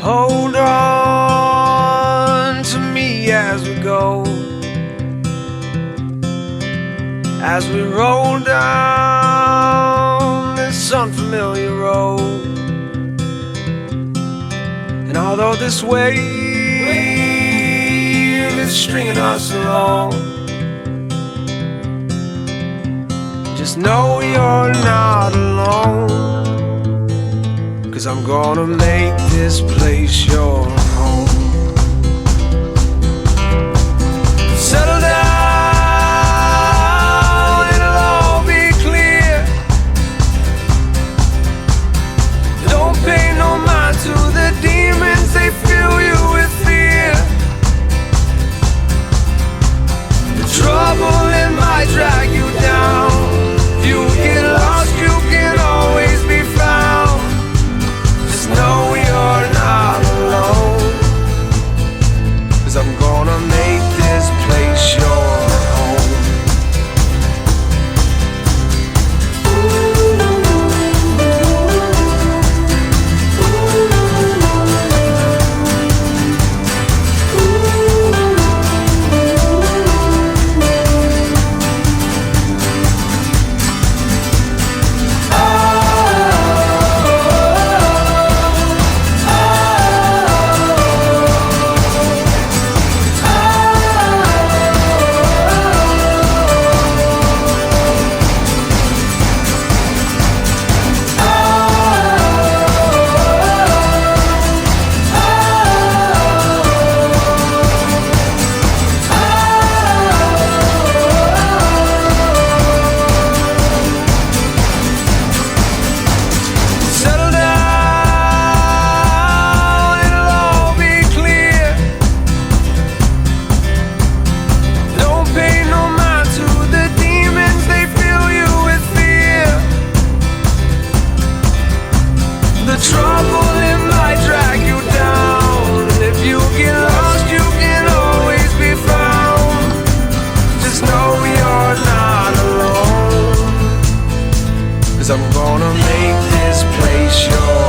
Hold on to me as we go, as we roll down this unfamiliar road. And although this wave is stringing us along, just know you're not alone, 'cause I'm gonna make this place your home. Settle down, it'll all be clear. Don't pay no mind to the demons, they fill you with fear. The trouble, it might drag you down. If you get lost, you can always be found. Just know you're not alone, 'cause I'm gonna make this place your home. The trouble, it might drag you down, and if you get lost, you can always be found. Just know you're not alone, 'cause I'm gonna make this place yours.